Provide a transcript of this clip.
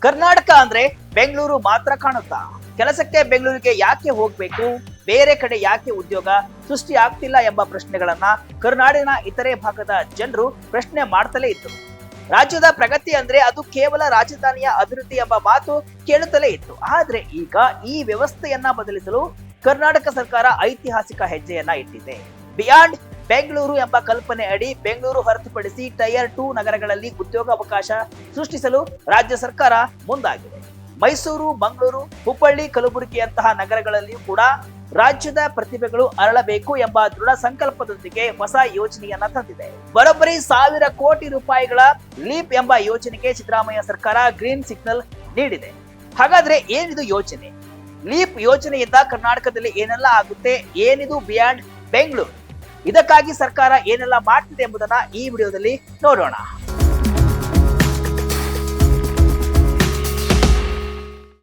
ಕರ್ನಾಟಕ ಅಂದ್ರೆ ಬೆಂಗಳೂರು ಮಾತ್ರ ಕಾಣುತ್ತಾ? ಕೆಲಸಕ್ಕೆ ಬೆಂಗಳೂರಿಗೆ ಯಾಕೆ ಹೋಗ್ಬೇಕು, ಬೇರೆ ಕಡೆ ಯಾಕೆ ಉದ್ಯೋಗ ಸೃಷ್ಟಿ ಆಗ್ತಿಲ್ಲ ಎಂಬ ಪ್ರಶ್ನೆಗಳನ್ನ ಕರ್ನಾಡಿನ ಇತರೆ ಭಾಗದ ಜನರು ಪ್ರಶ್ನೆ ಮಾಡ್ತಲೇ ಇದ್ದರು. ರಾಜ್ಯದ ಪ್ರಗತಿ ಅಂದ್ರೆ ಅದು ಕೇವಲ ರಾಜಧಾನಿಯ ಅಭಿವೃದ್ಧಿ ಎಂಬ ಮಾತು ಕೇಳುತ್ತಲೇ ಇತ್ತು. ಆದ್ರೆ ಈಗ ಈ ವ್ಯವಸ್ಥೆಯನ್ನ ಬದಲಿಸಲು ಕರ್ನಾಟಕ ಸರ್ಕಾರ ಐತಿಹಾಸಿಕ ಹೆಜ್ಜೆಯನ್ನ ಇಟ್ಟಿದೆ. ಬಿಯಾಂಡ್ ಬೆಂಗಳೂರು ಎಂಬ ಕಲ್ಪನೆ ಅಡಿ ಬೆಂಗಳೂರು ಹೊರತುಪಡಿಸಿ ಟೈರ್ 2 ನಗರಗಳಲ್ಲಿ ಉದ್ಯೋಗಾವಕಾಶ ಸೃಷ್ಟಿಸಲು ರಾಜ್ಯ ಸರ್ಕಾರ ಮುಂದಾಗಿದೆ. ಮೈಸೂರು, ಮಂಗಳೂರು, ಹುಬ್ಬಳ್ಳಿ, ಕಲಬುರಗಿಯಂತಹ ನಗರಗಳಲ್ಲಿಯೂ ಕೂಡ ರಾಜ್ಯದ ಪ್ರತಿಭೆಗಳು ಅರಳಬೇಕು ಎಂಬ ದೃಢ ಸಂಕಲ್ಪದೊಂದಿಗೆ ಹೊಸ ಯೋಜನೆಯನ್ನ ತಂದಿದೆ. ಬರೋಬ್ಬರಿ 1000 ಕೋಟಿ ರೂಪಾಯಿಗಳ ಲೀಪ್ ಎಂಬ ಯೋಜನೆಗೆ ಸಿದ್ದರಾಮಯ್ಯ ಸರ್ಕಾರ ಗ್ರೀನ್ ಸಿಗ್ನಲ್ ನೀಡಿದೆ. ಹಾಗಾದ್ರೆ ಏನಿದು ಯೋಜನೆ? ಲೀಪ್ ಯೋಜನೆಯಿಂದ ಕರ್ನಾಟಕದಲ್ಲಿ ಏನೆಲ್ಲ ಆಗುತ್ತೆ, ಏನಿದು ಬಿಯಾಂಡ್ ಬೆಂಗಳೂರು, ಇದಕ್ಕಾಗಿ ಸರ್ಕಾರ ಏನೆಲ್ಲ ಮಾಡ್ತಿದೆ ಎಂಬುದನ್ನ ಈ ವಿಡಿಯೋದಲ್ಲಿ ನೋಡೋಣ.